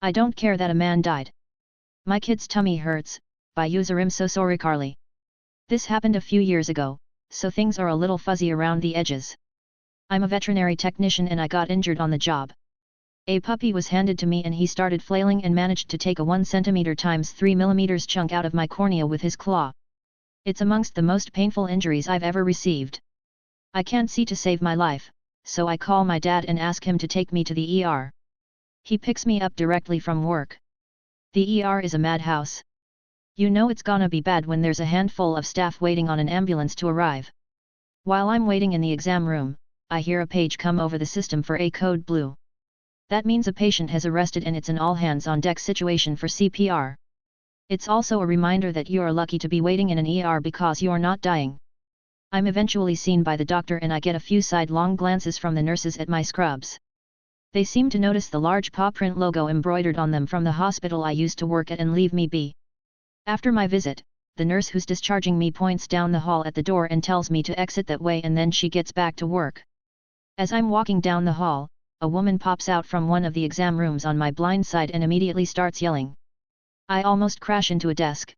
I don't care that a man died. My kid's tummy hurts, by user I'm so sorry Carly. This happened a few years ago, so things are a little fuzzy around the edges. I'm a veterinary technician and I got injured on the job. A puppy was handed to me and he started flailing and managed to take a 1 cm x 3 mm chunk out of my cornea with his claw. It's amongst the most painful injuries I've ever received. I can't see to save my life, so I call my dad and ask him to take me to the ER. He picks me up directly from work. The ER is a madhouse. You know it's gonna be bad when there's a handful of staff waiting on an ambulance to arrive. While I'm waiting in the exam room, I hear a page come over the system for a code blue. That means a patient has arrested and it's an all-hands-on-deck situation for CPR. It's also a reminder that you are lucky to be waiting in an ER because you're not dying. I'm eventually seen by the doctor and I get a few sidelong glances from the nurses at my scrubs. They seem to notice the large paw print logo embroidered on them from the hospital I used to work at and leave me be. After my visit, the nurse who's discharging me points down the hall at the door and tells me to exit that way and then she gets back to work. As I'm walking down the hall, a woman pops out from one of the exam rooms on my blind side and immediately starts yelling. I almost crash into a desk.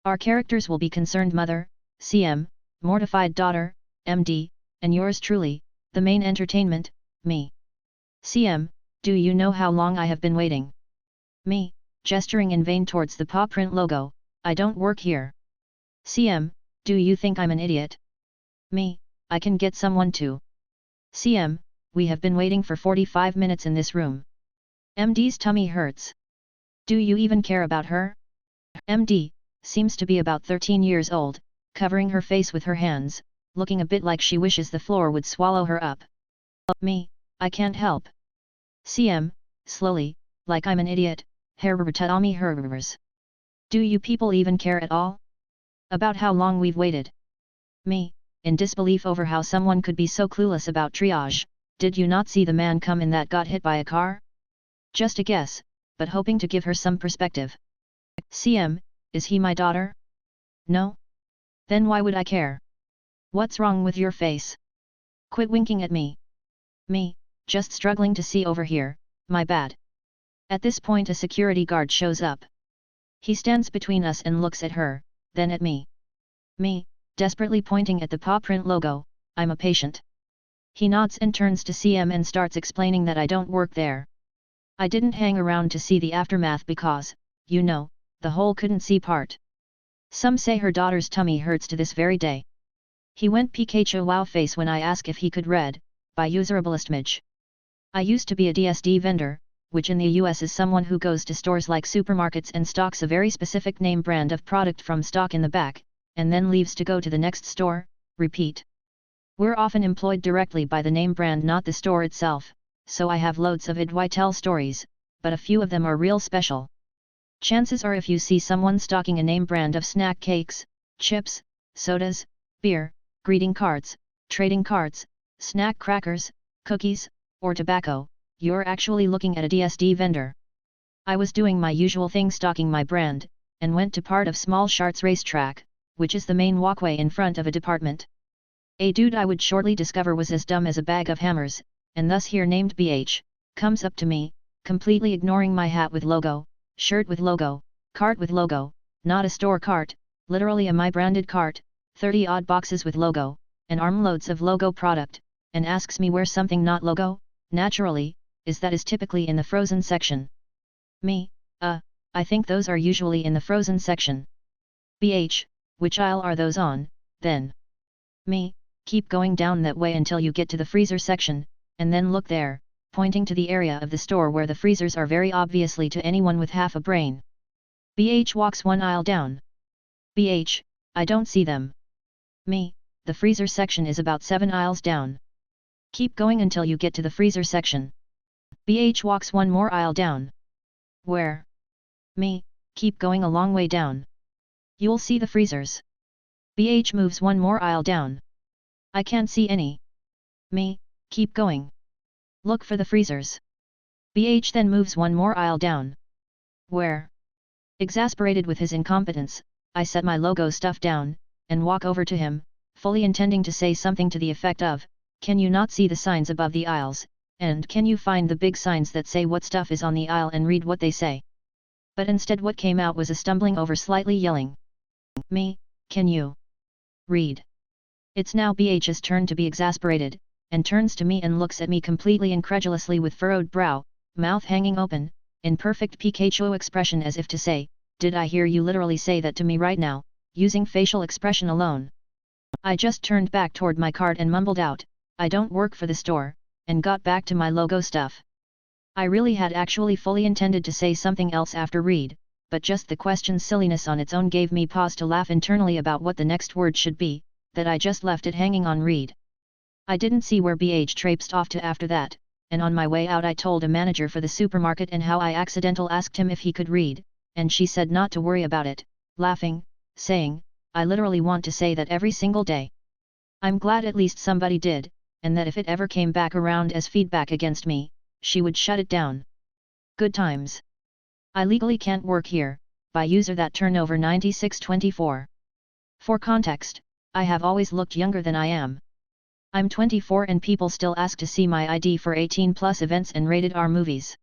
Our characters will be concerned mother, CM, mortified daughter, MD, and yours truly, the main entertainment, me. CM, do you know how long I have been waiting? Me, gesturing in vain towards the paw print logo, I don't work here. CM, do you think I'm an idiot? Me, I can get someone to. CM, we have been waiting for 45 minutes in this room. MD's tummy hurts. Do you even care about her? MD, seems to be about 13 years old, covering her face with her hands, looking a bit like she wishes the floor would swallow her up. Me, I can't help. CM, slowly, like I'm an idiot, herbertami. Do you people even care at all? About how long we've waited? Me, in disbelief over how someone could be so clueless about triage. Did you not see the man come in that got hit by a car? Just a guess, but hoping to give her some perspective. CM, is he my daughter? No? Then why would I care? What's wrong with your face? Quit winking at me. Me, just struggling to see over here, my bad. At this point a security guard shows up. He stands between us and looks at her, then at me. Me, desperately pointing at the paw print logo, I'm a patient. He nods and turns to CM and starts explaining that I don't work there. I didn't hang around to see the aftermath because, you know, the whole couldn't see part. Some say her daughter's tummy hurts to this very day. He went Pikachu wow face when I ask if he could read, by userabilistmage. I used to be a DSD vendor, which in the US is someone who goes to stores like supermarkets and stocks a very specific name brand of product from stock in the back, and then leaves to go to the next store, repeat. We're often employed directly by the name brand not the store itself, so I have loads of IDWITEL stories, but a few of them are real special. Chances are if you see someone stocking a name brand of snack cakes, chips, sodas, beer, greeting cards, trading cards, snack crackers, cookies, or tobacco, you're actually looking at a DSD vendor. I was doing my usual thing stocking my brand, and went to part of Small Sharts Racetrack, which is the main walkway in front of a department. A dude I would shortly discover was as dumb as a bag of hammers, and thus here named BH, comes up to me, completely ignoring my hat with logo, shirt with logo, cart with logo, not a store cart, literally a my branded cart, 30 odd boxes with logo, and armloads of logo product, and asks me where's something not logo, naturally, that is typically in the frozen section. Me, I think those are usually in the frozen section. BH, which aisle are those on, then? Me, keep going down that way until you get to the freezer section, and then look there, pointing to the area of the store where the freezers are very obviously to anyone with half a brain. BH walks one aisle down. BH, I don't see them. Me, the freezer section is about 7 aisles down. Keep going until you get to the freezer section. BH walks one more aisle down. Where? Me, keep going a long way down. You'll see the freezers. BH moves one more aisle down. I can't see any. Me, keep going. Look for the freezers. BH then moves one more aisle down. Where? Exasperated with his incompetence, I set my logo stuff down, and walk over to him, fully intending to say something to the effect of, can you not see the signs above the aisles, And can you find the big signs that say what stuff is on the aisle and read what they say? But instead what came out was a stumbling over, slightly yelling. Me, can you read? It's now BH's turn to be exasperated, and turns to me and looks at me completely incredulously with furrowed brow, mouth hanging open, in perfect Pikachu expression, as if to say, did I hear you literally say that to me right now, using facial expression alone? I just turned back toward my cart and mumbled out, I don't work for the store, and got back to my logo stuff. I really had actually fully intended to say something else after read, but just the question's silliness on its own gave me pause to laugh internally about what the next word should be, that I just left it hanging on read. I didn't see where BH traipsed off to after that, and on my way out I told a manager for the supermarket and how I accidental asked him if he could read, and she said not to worry about it, laughing, saying, I literally want to say that every single day. I'm glad at least somebody did, and that if it ever came back around as feedback against me, she would shut it down. Good times. I legally can't work here, by user that turnover 9624. For context, I have always looked younger than I am. I'm 24 and people still ask to see my ID for 18 plus events and rated R movies.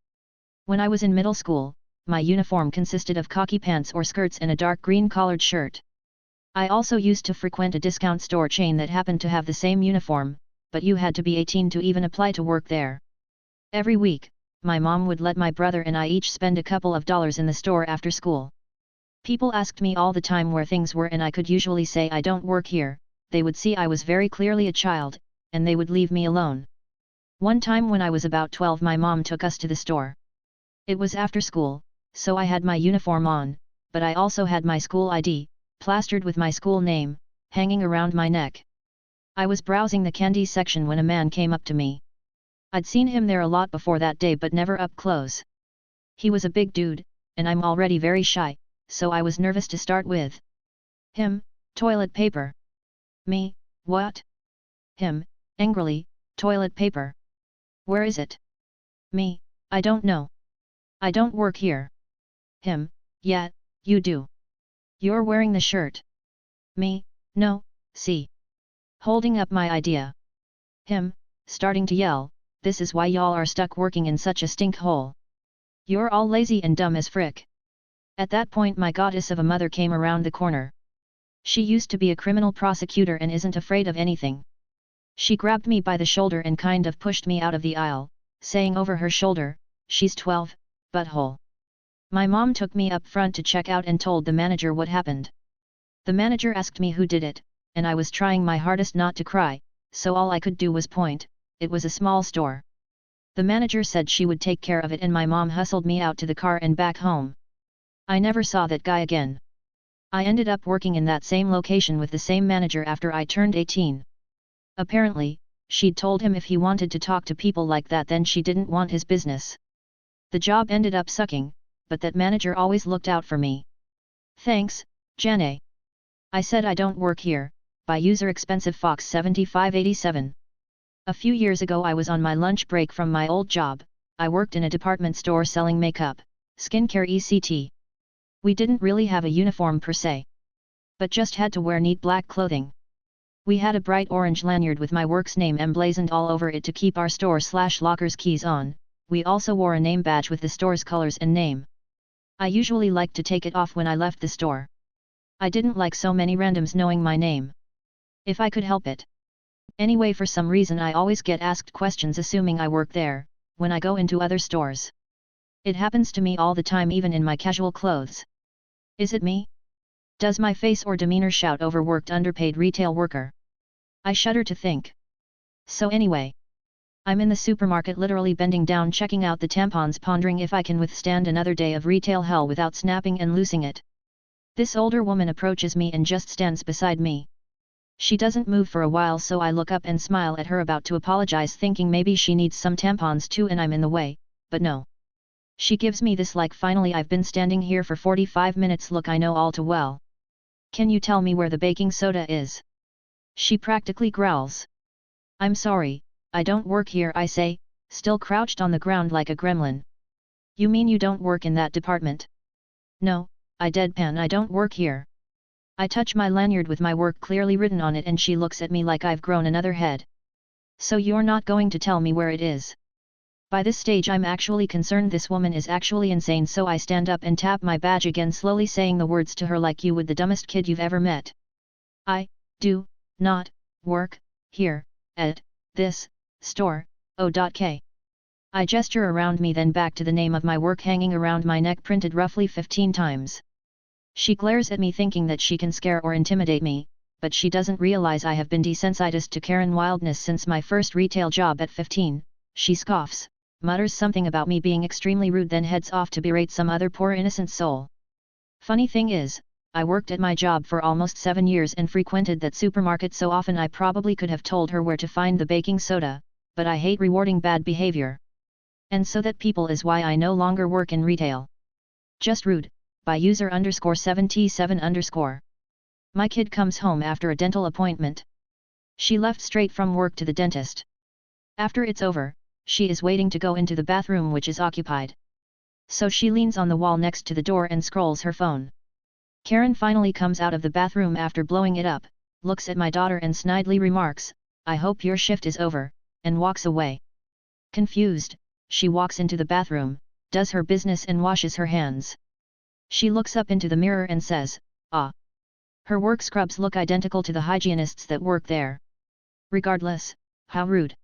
When I was in middle school, my uniform consisted of khaki pants or skirts and a dark green collared shirt. I also used to frequent a discount store chain that happened to have the same uniform, but you had to be 18 to even apply to work there. Every week, my mom would let my brother and I each spend a couple of dollars in the store after school. People asked me all the time where things were and I could usually say I don't work here. They would see I was very clearly a child, and they would leave me alone. One time when I was about 12 my mom took us to the store. It was after school, so I had my uniform on, but I also had my school ID, plastered with my school name, hanging around my neck. I was browsing the candy section when a man came up to me. I'd seen him there a lot before that day but never up close. He was a big dude, and I'm already very shy, so I was nervous to start with. Him, toilet paper. Me, what? Him, angrily, toilet paper. Where is it? Me, I don't know. I don't work here. Him, yeah, you do. You're wearing the shirt. Me, no, see. Holding up my idea. Him, starting to yell, this is why y'all are stuck working in such a stink hole. You're all lazy and dumb as frick. At that point my goddess of a mother came around the corner. She used to be a criminal prosecutor and isn't afraid of anything. She grabbed me by the shoulder and kind of pushed me out of the aisle, saying over her shoulder, she's 12, butthole. My mom took me up front to check out and told the manager what happened. The manager asked me who did it, and I was trying my hardest not to cry, so all I could do was point. It was a small store. The manager said she would take care of it and my mom hustled me out to the car and back home. I never saw that guy again. I ended up working in that same location with the same manager after I turned 18. Apparently, she'd told him if he wanted to talk to people like that then she didn't want his business. The job ended up sucking, but that manager always looked out for me. Thanks, Janae. I said I don't work here, by user expensive Fox 7587. A few years ago I was on my lunch break from my old job. I worked in a department store selling makeup, skincare etc. We didn't really have a uniform per se, but just had to wear neat black clothing. We had a bright orange lanyard with my work's name emblazoned all over it to keep our store/locker's keys on. We also wore a name badge with the store's colors and name. I usually liked to take it off when I left the store. I didn't like so many randoms knowing my name. If I could help it. Anyway, for some reason I always get asked questions assuming I work there, when I go into other stores. It happens to me all the time even in my casual clothes. Is it me? Does my face or demeanor shout overworked underpaid retail worker? I shudder to think. So anyway. I'm in the supermarket literally bending down checking out the tampons pondering if I can withstand another day of retail hell without snapping and losing it. This older woman approaches me and just stands beside me. She doesn't move for a while so I look up and smile at her about to apologize thinking maybe she needs some tampons too and I'm in the way, but no. She gives me this like finally I've been standing here for 45 minutes look I know all too well. Can you tell me where the baking soda is? She practically growls. I'm sorry, I don't work here I say, still crouched on the ground like a gremlin. You mean you don't work in that department? No, I deadpan I don't work here. I touch my lanyard with my work clearly written on it and she looks at me like I've grown another head. So you're not going to tell me where it is? By this stage I'm actually concerned this woman is actually insane, so I stand up and tap my badge again, slowly saying the words to her like you would the dumbest kid you've ever met. I do not work here at this store. O.K. I gesture around me, then back to the name of my work hanging around my neck, printed roughly 15 times. She glares at me thinking that she can scare or intimidate me, but she doesn't realize I have been desensitized to Karen wildness since my first retail job at 15. She scoffs, mutters something about me being extremely rude, then heads off to berate some other poor innocent soul. Funny thing is, I worked at my job for almost 7 years and frequented that supermarket so often I probably could have told her where to find the baking soda, but I hate rewarding bad behavior. And so that people is why I no longer work in retail. Just rude, by user_77_. My kid comes home after a dental appointment. She left straight from work to the dentist. After it's over, she is waiting to go into the bathroom, which is occupied. So she leans on the wall next to the door and scrolls her phone. Karen finally comes out of the bathroom after blowing it up, looks at my daughter and snidely remarks, "I hope your shift is over," and walks away. Confused, she walks into the bathroom, does her business and washes her hands. She looks up into the mirror and says, "Ah." Her work scrubs look identical to the hygienists that work there. Regardless, how rude.